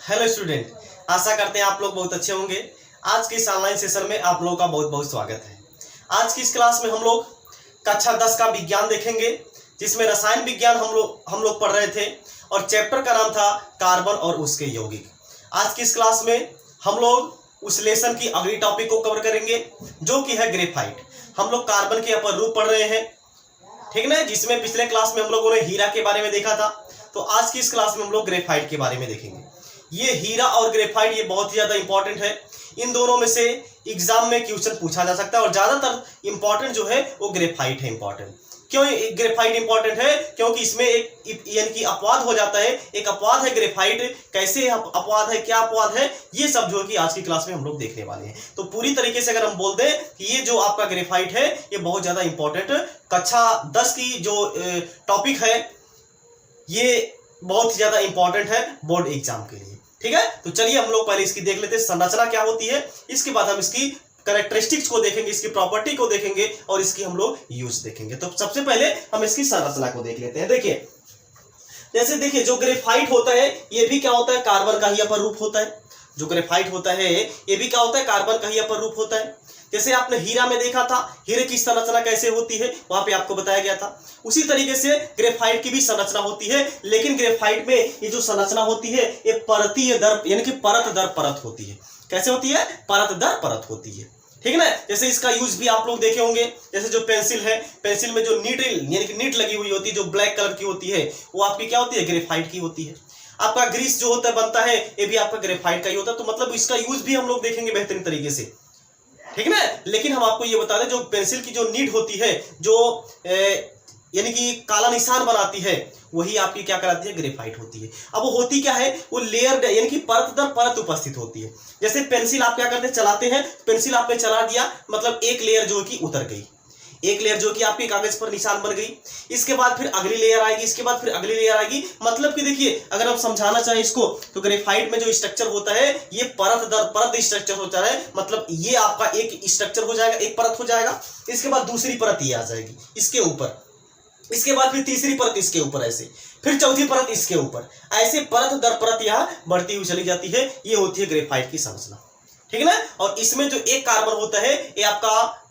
Hello student, आशा करते हैं आप लोग बहुत अच्छे होंगे। आज के इस ऑनलाइन सेशन में आप लोगों का बहुत बहुत स्वागत है। आज की इस क्लास में हम लोग कक्षा 10 का विज्ञान देखेंगे, जिसमें रसायन विज्ञान हम लोग पढ़ रहे थे और चैप्टर का नाम था कार्बन और उसके यौगिक। आज की इस क्लास में हम लोग उस लेसन की अगली टॉपिक को कवर करेंगे, जो कि है ग्रेफाइट। हम लोग कार्बन के अपर रूप पढ़ रहे हैं, ठीक ना, जिसमें पिछले क्लास में हम लोगों ने हीरा के बारे में देखा था। तो आज की इस क्लास में हम लोग ग्रेफाइट के बारे में देखेंगे। ये हीरा और ग्रेफाइट ये बहुत ही ज्यादा इंपॉर्टेंट है। इन दोनों में से एग्जाम में क्वेश्चन पूछा जा सकता है और ज्यादातर इंपॉर्टेंट जो है वो ग्रेफाइट है। इंपॉर्टेंट क्यों ग्रेफाइट इंपॉर्टेंट है? क्योंकि इसमें एक यानी कि अपवाद हो जाता है। एक अपवाद है ग्रेफाइट, कैसे अपवाद है, क्या अपवाद है, ये सब जो है कि आज की क्लास में हम लोग देखने वाले हैं। तो पूरी तरीके से अगर हम बोल दें कि ये जो आपका ग्रेफाइट है ये बहुत ज्यादा इंपॉर्टेंट कक्षा 10 की जो टॉपिक है ये बहुत ही ज्यादा इंपॉर्टेंट है बोर्ड एग्जाम के लिए। ठीक है, तो चलिए हम लोग पहले इसकी देख लेते हैं संरचना क्या होती है। इसके बाद हम इसकी कैरेक्टरिस्टिक्स को देखेंगे, इसकी प्रॉपर्टी को देखेंगे और इसकी हम लोग यूज देखेंगे। तो सबसे पहले हम इसकी संरचना को देख लेते हैं। देखिए, जैसे देखिए जो ग्रेफाइट होता है ये भी क्या होता है, कार्बन का ही अपर रूप होता है। जो ग्रेफाइट होता है ये भी क्या होता है, कार्बन का ही अपर रूप होता है। जैसे आपने हीरा में देखा था, हीरे की संरचना कैसे होती है वहां पे आपको बताया गया था। उसी तरीके से ग्रेफाइट की भी संरचना होती है, लेकिन ग्रेफाइट में ये जो संरचना होती है ये परतीय दर यानी कि परत दर परत होती है। कैसे होती है? परत दर परत होती है। ठीक है ना। जैसे इसका यूज भी आप लोग देखे होंगे। जैसे जो पेंसिल है, पेंसिल में जो नीट यानी कि नीट लगी हुई होती है, जो ब्लैक कलर की होती है, वो आपकी क्या होती है, ग्रेफाइट की होती है। आपका ग्रीस जो होता है बनता है ये भी आपका ग्रेफाइट का ही होता है। तो मतलब इसका यूज भी हम लोग देखेंगे बेहतरीन तरीके से, ठीक है ना। लेकिन हम आपको ये बता दें जो पेंसिल की जो नीड होती है, जो यानी कि काला निशान बनाती है, वही आपकी क्या कहलाती है, ग्रेफाइट होती है। अब वो होती क्या है, वो लेयर यानी कि परत दर परत उपस्थित होती है। जैसे पेंसिल आप क्या करते हैं, चलाते हैं, पेंसिल आपने चला दिया, मतलब एक लेयर जो कि उतर गई, एक लेयर जो कि आपके कागज पर निशान बन गई। इसके बाद फिर अगली लेयर आएगी, इसके बाद फिर अगली लेयर आएगी। मतलब कि देखिए, अगर हम समझाना चाहें इसको तो ग्रेफाइट में जो स्ट्रक्चर होता है ये परत दर परत स्ट्रक्चर होता है। मतलब ये आपका एक स्ट्रक्चर हो जाएगा, एक परत हो जाएगा, इसके बाद दूसरी परत ये आ जाएगी इसके ऊपर, इसके बाद फिर तीसरी परत इसके ऊपर, ऐसे फिर चौथी परत इसके ऊपर, ऐसे परत दर परत यहां बढ़ती हुई चली जाती है। ये होती है ग्रेफाइट की संरचना, ठीक है ना। और इसमें जो एक कार्बन होता है ये आपका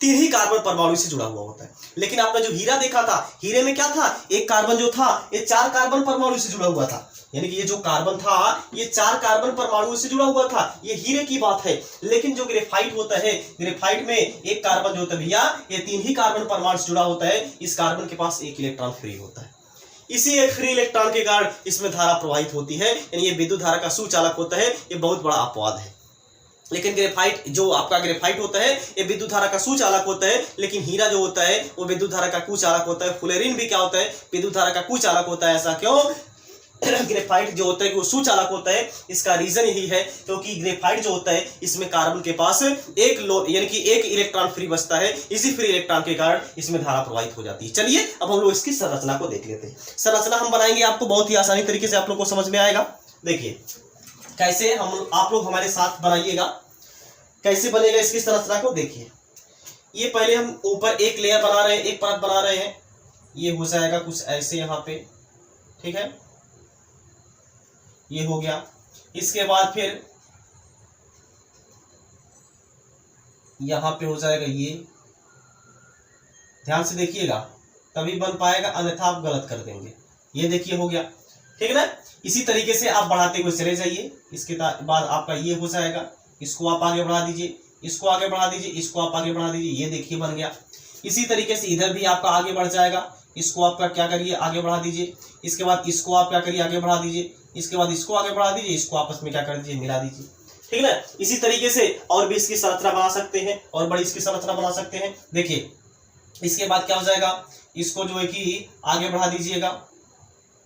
3 ही कार्बन परमाणु से जुड़ा हुआ होता है। लेकिन आपने जो हीरा देखा था, हीरे में क्या था, एक कार्बन जो था ये 4 कार्बन परमाणु से जुड़ा हुआ था। यानी कि ये जो कार्बन था ये 4 कार्बन परमाणु से जुड़ा हुआ था। ये हीरे की बात है। लेकिन जो ग्रेफाइट होता है, ग्रेफाइट में एक कार्बन जो होता है भैया ये 3 ही कार्बन परमाणु से जुड़ा होता है। इस कार्बन के पास एक इलेक्ट्रॉन फ्री होता है। इसी एक फ्री इलेक्ट्रॉन के कारण इसमें धारा प्रवाहित होती है, यानी ये विद्युत धारा का सुचालक होता है। ये बहुत बड़ा अपवाद है। लेकिन ग्रेफाइट जो आपका ग्रेफाइट होता है ये विद्युत धारा का सुचालक होता है। लेकिन हीरा जो होता है वो विद्युत धारा का कुचालक होता है। फुलेरिन भी क्या होता है, विद्युत धारा का कुचालक होता है। ऐसा क्यों? ग्रेफाइट जो होता है वो सुचालक होता है। इसका रीजन यही है क्योंकि ग्रेफाइट जो होता है इसमें कार्बन के पास एक यानी कि एक इलेक्ट्रॉन फ्री बचता है। इसी फ्री इलेक्ट्रॉन के कारण इसमें धारा प्रवाहित हो जाती है। चलिए अब हम लोग इसकी संरचना को देख लेते हैं। संरचना हम बनाएंगे, आपको बहुत ही आसानी तरीके से आप लोग को समझ में आएगा। देखिए कैसे हम आप लोग हमारे साथ बनाइएगा, कैसे बनेगा इसकी संरचना को। देखिए ये पहले हम ऊपर एक लेयर बना रहे हैं, एक परत बना रहे हैं। ये हो जाएगा कुछ ऐसे यहाँ पे, ठीक है, ये हो गया। इसके बाद फिर यहां पे हो जाएगा ये, ध्यान से देखिएगा तभी बन पाएगा, अन्यथा आप गलत कर देंगे। ये देखिए हो गया, ठीक है ना। इसी तरीके से आप बढ़ाते हुए चले जाइए। इसके बाद आपका ये हो जाएगा, इसको आप आगे बढ़ा दीजिए, इसको आगे बढ़ा दीजिए, इसको आप आगे बढ़ा दीजिए। ये देखिए बन गया। इसी तरीके से इधर भी आपका आगे बढ़ जाएगा। इसको आपका क्या करिए, आगे बढ़ा दीजिए। इसके बाद इसको आप क्या करिए, आगे बढ़ा दीजिए। इसके बाद इसको आगे बढ़ा दीजिए, इसको आपस में क्या कर दीजिए, मिला दीजिए, ठीक है ना। इसी तरीके से और भी इसकी संरचना बना सकते हैं और बड़ी इसकी संरचना बना सकते हैं। देखिए इसके बाद क्या हो जाएगा, इसको जो है कि आगे बढ़ा दीजिएगा।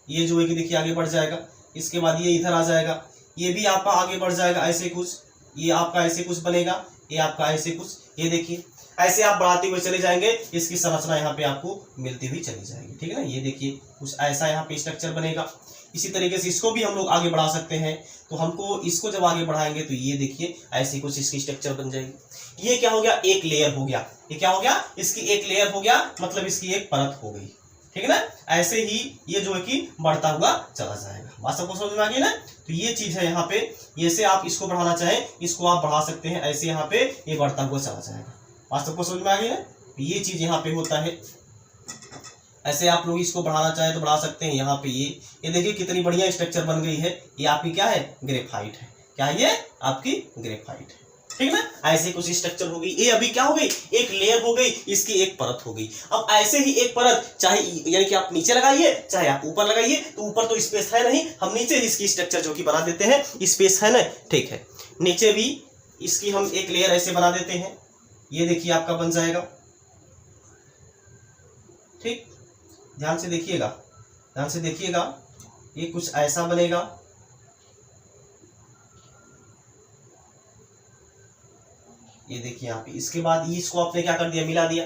ये जो है कि देखिए आगे बढ़ जाएगा। इसके बाद ये इधर आ जाएगा, ये भी आपका आगे बढ़ जाएगा ऐसे कुछ। ये आपका ऐसे कुछ बनेगा, ये आपका ऐसे कुछ। ये देखिए ऐसे आप बढ़ाते हुए चले जाएंगे, इसकी संरचना यहाँ पे आपको मिलती हुई चली जाएगी, ठीक है ना। ये देखिए कुछ ऐसा यहाँ पे स्ट्रक्चर बनेगा। इसी तरीके से इसको भी हम लोग आगे बढ़ा सकते हैं। तो हमको इसको जब आगे बढ़ाएंगे तो ये देखिए ऐसी कुछ इसकी स्ट्रक्चर बन जाएगी। ये क्या हो गया, एक लेयर हो गया। ये क्या हो गया, इसकी एक लेयर हो गया, मतलब इसकी एक परत हो गई, ठीक है ना। ऐसे ही ये जो है कि बढ़ता हुआ चला जाएगा। बात सबको समझ में आ गई ना। तो ये चीज है यहाँ पे। ये से आप इसको बढ़ाना चाहें इसको आप बढ़ा सकते हैं, ऐसे यहाँ पे ये बढ़ता हुआ चला जाएगा। बात सबको समझ में आ गई ना? ये चीज यहाँ पे होता है। ऐसे आप लोग इसको बढ़ाना चाहें तो बढ़ा सकते हैं। यहाँ पे ये देखिए कितनी बढ़िया स्ट्रक्चर बन गई है। ये आपकी क्या है? ग्रेफाइट है। क्या है ये? आपकी ग्रेफाइट है, ठीक ना? ऐसे कुछ स्ट्रक्चर हो गई। ये अभी क्या हो गई? एक लेयर हो गई, इसकी एक परत हो गई। अब ऐसे ही एक परत चाहे यानी कि आप नीचे लगाइए चाहे आप ऊपर लगाइए, तो ऊपर तो स्पेस है नहीं, हम नीचे इसकी स्ट्रक्चर जो कि बना देते हैं, स्पेस है ना, ठीक है। नीचे भी इसकी हम एक लेयर ऐसे बना देते हैं। ये देखिए आपका बन जाएगा, ठीक। ध्यान से देखिएगा, ध्यान से देखिएगा, ये कुछ ऐसा बनेगा। ये देखिए यहाँ पे। इसके बाद इसको आपने क्या कर दिया? मिला दिया।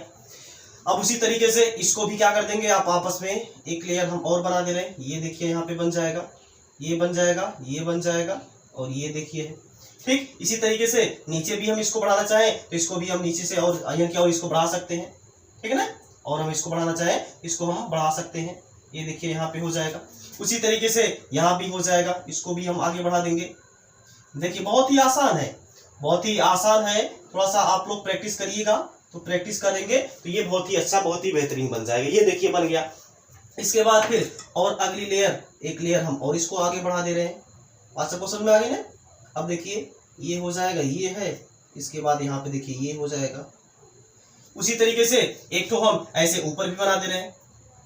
अब उसी तरीके से इसको भी क्या कर देंगे आप आपस में, एक लेयर हम और बना दे रहे हैं। ये देखिए यहाँ पे बन जाएगा, ये बन जाएगा, ये बन जाएगा, और ये देखिए है, ठीक। इसी तरीके से नीचे भी हम इसको बढ़ाना चाहें तो इसको भी हम नीचे से और और इसको बढ़ा सकते हैं, ठीक है ना। और हम इसको बढ़ाना चाहें इसको हम बढ़ा सकते हैं। ये देखिए यहाँ पे हो जाएगा। उसी तरीके से यहाँ भी हो जाएगा, इसको भी हम आगे बढ़ा देंगे। देखिए बहुत ही आसान है, बहुत ही आसान है। थोड़ा सा आप लोग प्रैक्टिस करिएगा, तो प्रैक्टिस करेंगे तो ये बहुत ही अच्छा, बहुत ही बेहतरीन बन जाएगा। ये देखिए बन गया। इसके बाद फिर और अगली लेयर, एक लेयर हम और इसको आगे बढ़ा दे रहे हैं। बात सबको समझ में आ गई ना? अब देखिए ये हो जाएगा, ये है। इसके बाद यहाँ पे देखिए ये हो जाएगा। उसी तरीके से एक तो हम ऐसे ऊपर भी बना दे रहे हैं।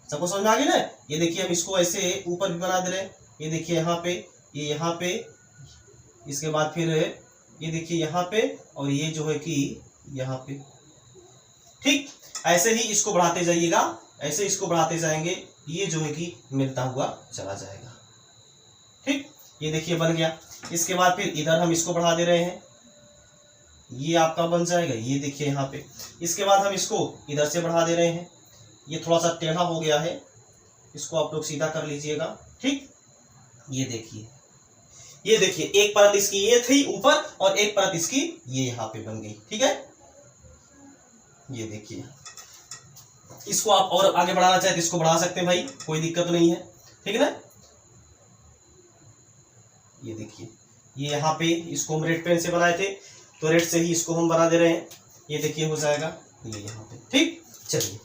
सबको समझ में आ गई ना? ये देखिए हम इसको ऐसे ऊपर भी बना दे रहे हैं। ये देखिए यहाँ पे, ये यहाँ पे, इसके बाद फिर ये देखिए यहाँ पे, और ये जो है कि यहाँ पे, ठीक। ऐसे ही इसको बढ़ाते जाइएगा, ऐसे इसको बढ़ाते जाएंगे, ये जो है कि मिलता हुआ चला जाएगा, ठीक। ये देखिए बन गया। इसके बाद फिर इधर हम इसको बढ़ा दे रहे हैं, ये आपका बन जाएगा। ये देखिए यहाँ पे। इसके बाद हम इसको इधर से बढ़ा दे रहे हैं। ये थोड़ा सा टेढ़ा हो गया है, इसको आप लोग सीधा कर लीजिएगा, ठीक। ये देखिए, ये देखिए एक परत इसकी ये थी ऊपर, और एक परत इसकी ये यहाँ पे बन गई, ठीक है। ये देखिए, इसको आप और आगे बढ़ाना चाहे तो इसको बढ़ा सकते हैं भाई, कोई दिक्कत नहीं है, ठीक है ना। ये देखिए, ये यहाँ पे इसको हम रेड पेन से बनाए थे, तो रेड से ही इसको हम बना दे रहे हैं। ये देखिए हो जाएगा ये यहाँ पे, ठीक। चलिए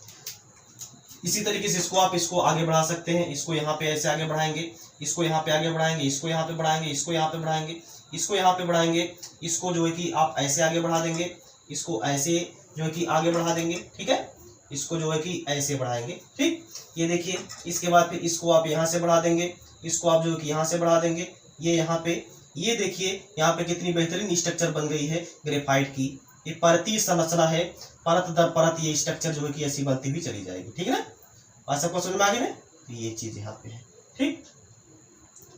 इसी तरीके से इसको आप इसको आगे बढ़ा सकते हैं। इसको यहाँ पे ऐसे आगे बढ़ाएंगे, इसको यहाँ पे आगे बढ़ाएंगे, इसको यहाँ पे बढ़ाएंगे, इसको यहाँ पे बढ़ाएंगे, इसको यहाँ पे बढ़ाएंगे, इसको जो है कि आप ऐसे आगे बढ़ा देंगे, इसको ऐसे जो है कि आगे बढ़ा देंगे, ठीक है। इसको जो है कि ऐसे बढ़ाएंगे, ठीक। ये देखिए, इसके बाद फिर इसको आप यहाँ से बढ़ा देंगे, इसको आप जो है कि यहाँ से बढ़ा देंगे, ये यहाँ पे। ये देखिए यहाँ पे कितनी बेहतरीन स्ट्रक्चर बन गई है ग्रेफाइट की। ये परतीय संरचना है, परत दर परत ये स्ट्रक्चर जो है कि ऐसी बनती हुई चली जाएगी, ठीक है ना। बात सबको समझ में आ गई ना? तो ये चीज यहाँ पे है, ठीक।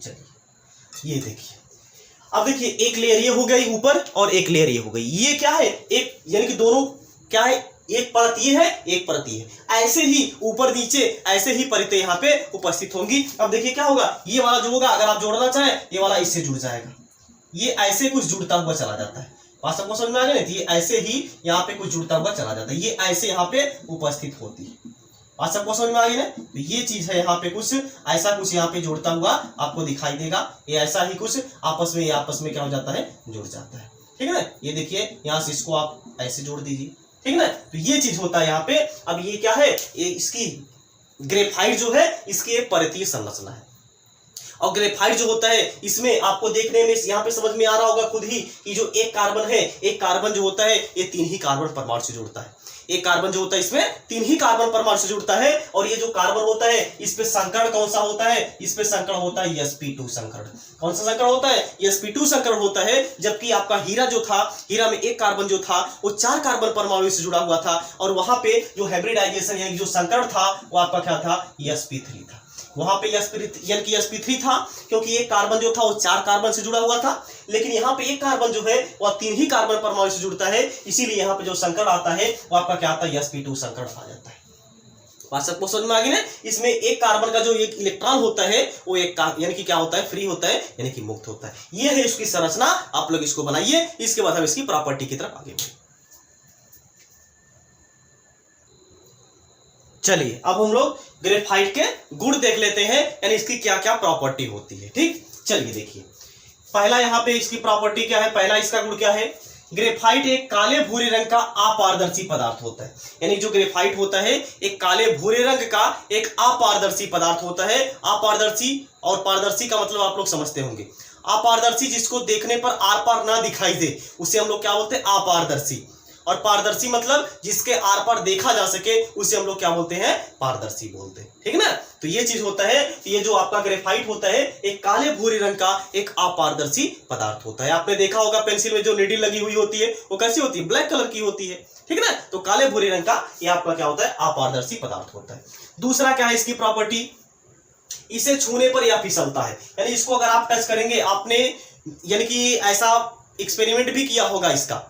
चलिए ये देखिए, अब देखिए एक लेयर ये हो गई ऊपर और एक लेयर ये हो गई। ये क्या है? एक यानी कि दोनों क्या है? एक परत ये है, एक परत ये है। ऐसे ही ऊपर नीचे ऐसे ही परतें यहाँ पे उपस्थित होंगी। अब देखिए क्या होगा, ये वाला जो होगा अगर आप जोड़ना चाहें ये वाला इससे जुड़ जाएगा, ये ऐसे कुछ जुड़ता हुआ चला जाता है। बात सबको समझ में आ गई ना? ये ऐसे ही यहाँ पे कुछ जुड़ता हुआ चला जाता है, ये ऐसे यहाँ पे उपस्थित होती है। बात सबको समझ में आ गई ना? तो ये चीज है यहाँ पे कुछ ऐसा कुछ यहाँ पे जुड़ता हुआ आपको दिखाई देगा। ये ऐसा ही कुछ आपस में, ये आपस में क्या हो जाता है? जुड़ जाता है, ठीक है ना। ये देखिए यहाँ से इसको आप ऐसे जोड़ दीजिए, ठीक है ना। तो ये चीज होता है यहाँ पे। अब ये क्या है? ये इसकी ग्रेफाइट जो है इसकी एक परतीय संरचना है। और ग्रेफाइट जो होता है इसमें आपको देखने में यहाँ पे समझ में आ रहा होगा खुद ही कि जो एक कार्बन है, एक कार्बन जो होता है ये 3 ही कार्बन परमाणु से जुड़ता है। एक कार्बन जो होता है इसमें 3 ही कार्बन परमाणु से जुड़ता है। और ये जो कार्बन होता है इस पे संकरण कौन सा होता है? इस पे संकरण होता है sp2 संकरण। कौन सा संकरण होता है? sp2 संकरण होता है। जबकि आपका हीरा जो था, हीरा में एक कार्बन जो था वो 4 कार्बन परमाणु से जुड़ा हुआ था, और वहां पे जो हाइब्रिडाइजेशन यानी जो संकरण था वो आपका क्या था? sp3 था। वहां पे sp3 था क्योंकि एक कार्बन जो था वो 4 कार्बन से जुड़ा हुआ था, लेकिन यहाँ पे एक कार्बन जो है वह 3 ही कार्बन परमाणु से जुड़ता है। इसीलिए यहाँ पे जो संकरण आता है वो आपका क्या आता है? sp2 संकरण आ जाता है। बात सबको समझ में आ गई ना? इसमें एक कार्बन का जो एक इलेक्ट्रॉन होता है वो एक यानी कि क्या होता है? फ्री होता है, यानी कि मुक्त होता है। ये है इसकी संरचना। आप लोग इसको बनाइए, इसके बाद हम इसकी प्रॉपर्टी की तरफ आगे बढ़े। चलिए अब हम लोग ग्रेफाइट के गुण देख लेते हैं, यानी इसकी क्या क्या प्रॉपर्टी होती है, ठीक। चलिए देखिए, पहला यहाँ पे इसकी प्रॉपर्टी क्या है, पहला इसका गुण क्या है, ग्रेफाइट एक काले भूरे रंग का अपारदर्शी पदार्थ होता है। यानी जो ग्रेफाइट होता है एक काले भूरे रंग का एक अपारदर्शी पदार्थ होता है। अपारदर्शी और पारदर्शी का मतलब आप लोग समझते होंगे। अपारदर्शी जिसको देखने पर आर पार ना दिखाई दे उसे हम लोग क्या बोलते हैं, अपारदर्शी। और पारदर्शी मतलब जिसके आर पार देखा जा सके उसे हम लोग क्या बोलते हैं, पारदर्शी बोलते हैं। ठीक ना, तो ये चीज होता है, ये जो आपका ग्रेफाइट होता है एक काले भूरे रंग का एक अपारदर्शी पदार्थ होता है। आपने देखा होगा पेंसिल में जो नीडल लगी हुई होती है वो कैसी होती है, ब्लैक कलर की होती है। ठीक है ना, तो काले भूरे रंग का ये आपका क्या होता है, अपारदर्शी पदार्थ होता है। दूसरा क्या है इसकी प्रॉपर्टी, इसे छूने पर यह फिसलता है। यानी इसको अगर आप टच करेंगे, आपने यानी कि ऐसा एक्सपेरिमेंट भी किया होगा इसका,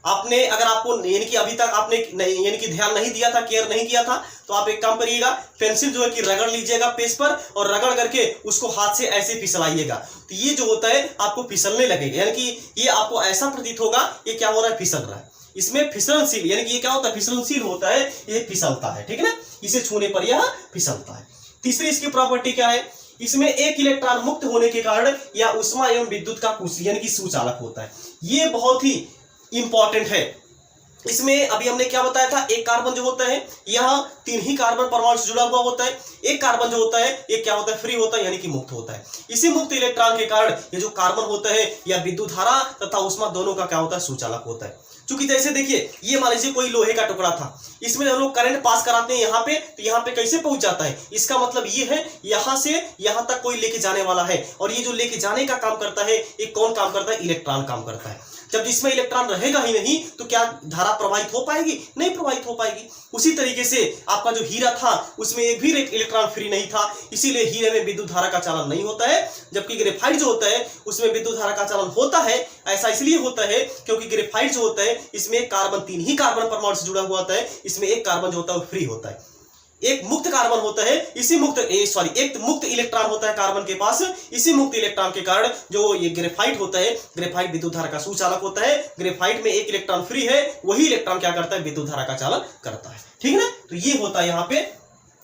आपने अगर आपको यानी कि अभी तक आपने यानी कि ध्यान नहीं दिया था, केयर नहीं किया था, तो आप एक काम करिएगा, पेंसिल जो है कि रगड़ लीजिएगा पेज पर और रगड़ करके उसको हाथ से ऐसे फिसलाइएगा, तो ये जो होता है आपको फिसलने लगेगा। यानी कि ये आपको ऐसा प्रतीत होगा ये क्या हो रहा है, फिसल रहा है। इसमें फिसलनशील यानी कि ये क्या होता है, फिसलनशील होता है, ये फिसलता है। ठीक है ना, इसे छूने पर यह फिसलता है। तीसरी इसकी प्रॉपर्टी क्या है, इसमें एक इलेक्ट्रॉन मुक्त होने के कारण यह ऊष्मा एवं विद्युत का यानी कि सुचालक होता है। ये बहुत ही इंपॉर्टेंट है। इसमें अभी हमने क्या बताया था, एक कार्बन जो होता है यह 3 ही कार्बन परमाणु से जुड़ा हुआ होता है। एक कार्बन जो होता है ये क्या होता है, फ्री होता है यानी कि मुक्त होता है। इसी मुक्त इलेक्ट्रॉन के कारण ये जो कार्बन होता है यह विद्युत धारा तथा ऊष्मा दोनों का क्या होता है, सुचालक होता है। क्योंकि जैसे देखिए, ये मान लीजिए कोई लोहे का टुकड़ा था, इसमें हम लोग करंट पास कराते हैं यहाँ पे, तो यहाँ पे कैसे पहुंच जाता है, इसका मतलब ये है यहाँ से यहाँ तक कोई लेके जाने वाला है, और ये जो लेके जाने का काम करता है ये कौन काम करता है, इलेक्ट्रॉन काम करता है। जब जिसमें इलेक्ट्रॉन रहेगा ही नहीं तो क्या धारा प्रवाहित हो पाएगी, नहीं प्रवाहित हो पाएगी। उसी तरीके से आपका जो हीरा था उसमें एक भी इलेक्ट्रॉन फ्री नहीं था, इसीलिए हीरे में विद्युत धारा का चालन नहीं होता है। जबकि ग्रेफाइट जो होता है उसमें विद्युत धारा का चालन होता है। ऐसा इसलिए होता है क्योंकि ग्रेफाइट जो होता है इसमें एक कार्बन 3 ही कार्बन परमाणु से जुड़ा हुआ होता है, इसमें एक कार्बन जो होता है वो फ्री होता है। एक मुक्त कार्बन होता है, इसी एक मुक्त इलेक्ट्रॉन होता है कार्बन के पास। इसी मुक्त इलेक्ट्रॉन के कारण जो ये ग्रेफाइट होता है, ग्रेफाइट विद्युत धारा का सुचालक होता है। ग्रेफाइट में एक इलेक्ट्रॉन फ्री है, वही इलेक्ट्रॉन क्या करता है, विद्युत धारा का चालन करता है। ठीक है ना, तो ये होता है यहाँ पे,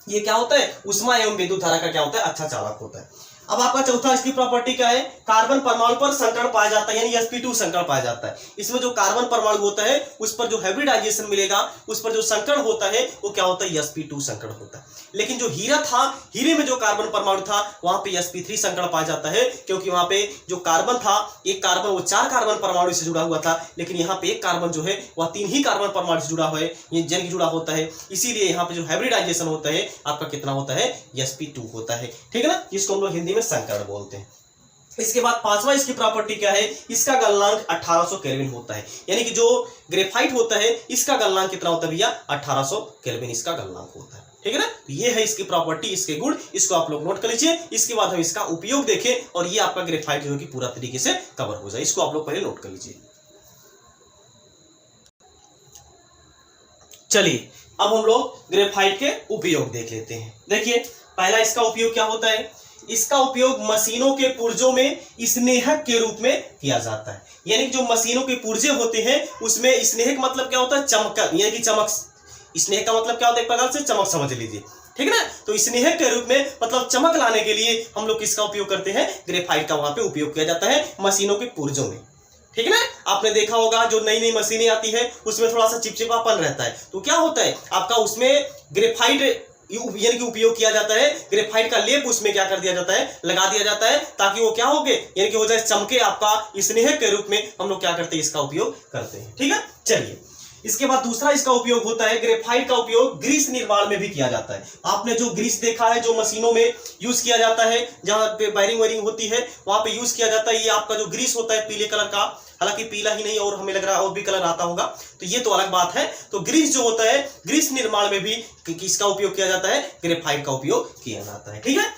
ये क्या होता है, ऊष्मा एवं विद्युत धारा का क्या होता है, अच्छा चालक होता है। अब आपका चौथा इसकी प्रॉपर्टी क्या है, कार्बन परमाणु पर संकरण पाया जाता है, यानी sp2 संकरण पाया जाता है। इसमें जो कार्बन परमाणु होता है उस पर जो हाइब्रिडाइजेशन मिलेगा, उस पर जो संकरण होता है वो क्या होता है, sp2 संकरण होता है। लेकिन जो हीरा था, हीरे में जो कार्बन परमाणु था वहां पे sp3 संकरण पाया जाता है, क्योंकि वहां पे जो कार्बन था, एक कार्बन वो 4 कार्बन परमाणु से जुड़ा हुआ था, लेकिन यहाँ पे एक कार्बन जो है वह 3 ही कार्बन परमाणु से जुड़ा हुआ है, ये जंग जुड़ा होता है। इसीलिए यहाँ पे जो हाइब्रिडाइजेशन होता है आपका कितना होता है, sp2 होता है। ठीक है ना, जिसको हम लोग हिंदी में संकरण बोलते हैं। इसके बाद पांचवा इसकी प्रॉपर्टी क्या है, इसका गलनांक 1800 केल्विन होता है। यानी कि जो ग्रेफाइट होता है इसका गलनांक कितना होता है भैया, 1800 केल्विन इसका गलनांक होता है। ठीक है ना, तो ये है इसकी प्रॉपर्टी, इसके गुण, इसको आप लोग नोट कर लीजिए। इसके बाद हम इसका उपयोग देखें और ये आपका ग्रेफाइट जो है कि पूरा तरीके से कवर हो जाए, इसको आप लोग पहले नोट कर लीजिए। चलिए अब हम लोग ग्रेफाइट के उपयोग देख लेते हैं। देखिए पहला इसका उपयोग क्या होता है, इसका उपयोग मशीनों के पुर्जों में स्नेहक के रूप में किया जाता है। यानी कि जो मशीनों के पुर्जे होते हैं उसमें स्नेहक मतलब क्या होता है, चमक, यानी कि चमक। स्नेहक का मतलब क्या होता है, एक प्रकार से चमक समझ लीजिए। ठीक है ना, तो स्नेहक के रूप में मतलब चमक लाने के लिए हम लोग किसका उपयोग करते हैं, ग्रेफाइट का वहां पे उपयोग किया जाता है मशीनों के पुर्जों में। ठीक है ना, आपने देखा होगा जो नई नई मशीनें आती है उसमें थोड़ा सा चिपचिपापन रहता है, तो क्या होता है आपका उसमें ग्रेफाइट यानी कि उपयोग किया जाता है। ग्रेफाइट का लेप उसमें क्या कर दिया जाता है, लगा दिया जाता है, ताकि वो क्या हो गए, यानी कि हो जाए चमके आपका स्नेहक के रूप में हम लोग क्या करते हैं, इसका उपयोग करते हैं। ठीक है, चलिए इसके बाद दूसरा इसका उपयोग होता है, ग्रेफाइट का उपयोग ग्रीस निर्माण में भी किया जाता है। आपने जो ग्रीस देखा है जो मशीनों में यूज किया जाता है, जहां पे वायरिंग वायरिंग होती है वहां पे यूज किया जाता है। ये आपका जो ग्रीस होता है पीले कलर का, हालांकि पीला ही नहीं और हमें लग रहा है और भी कलर आता होगा, तो ये तो अलग बात है। तो ग्रीस जो होता है, ग्रीस निर्माण में भी किसका उपयोग किया जाता है, ग्रेफाइट का उपयोग किया जाता है। ठीक है,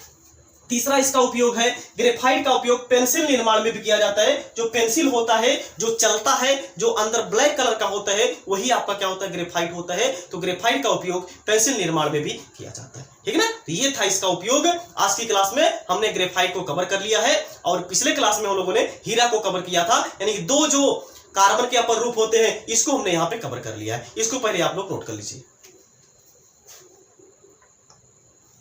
तीसरा इसका उपयोग है, ग्रेफाइट का उपयोग पेंसिल निर्माण में भी किया जाता है। जो पेंसिल होता है जो चलता है, जो अंदर ब्लैक कलर का होता है, वही आपका क्या होता है, ग्रेफाइट होता है। तो ग्रेफाइट का उपयोग पेंसिल निर्माण में भी किया जाता है। ठीक है ना, तो ये था इसका उपयोग। आज की क्लास में हमने ग्रेफाइट को कवर कर लिया है, और पिछले क्लास में हम लोगों ने हीरा को कवर किया था, यानी कि दो जो कार्बन के अपर रूप होते हैं इसको हमने यहाँ पे कवर कर लिया है। इसको पहले आप लोग नोट कर लीजिए।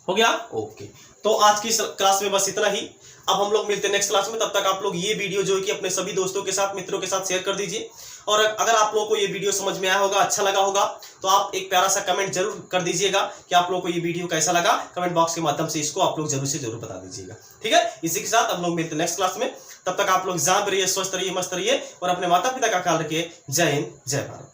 हो गया, ओके। तो आज की क्लास में बस इतना ही। अब हम लोग मिलते हैं नेक्स्ट क्लास में। तब तक आप लोग ये वीडियो जो है कि अपने सभी दोस्तों के साथ, मित्रों के साथ शेयर कर दीजिए। और अगर आप लोगों को ये वीडियो समझ में आया होगा, अच्छा लगा होगा, तो आप एक प्यारा सा कमेंट जरूर कर दीजिएगा कि आप लोगों को ये वीडियो कैसा लगा। कमेंट बॉक्स के माध्यम से इसको आप लोग जरूर से जरूर बता दीजिएगा। ठीक है, इसी के साथ हम लोग मिलते हैं नेक्स्ट क्लास में। तब तक आप लोग जहां भी रहिए, स्वस्थ रहिए, मस्त रहिए और अपने माता पिता का ख्याल रखिए। जय हिंद, जय भारत।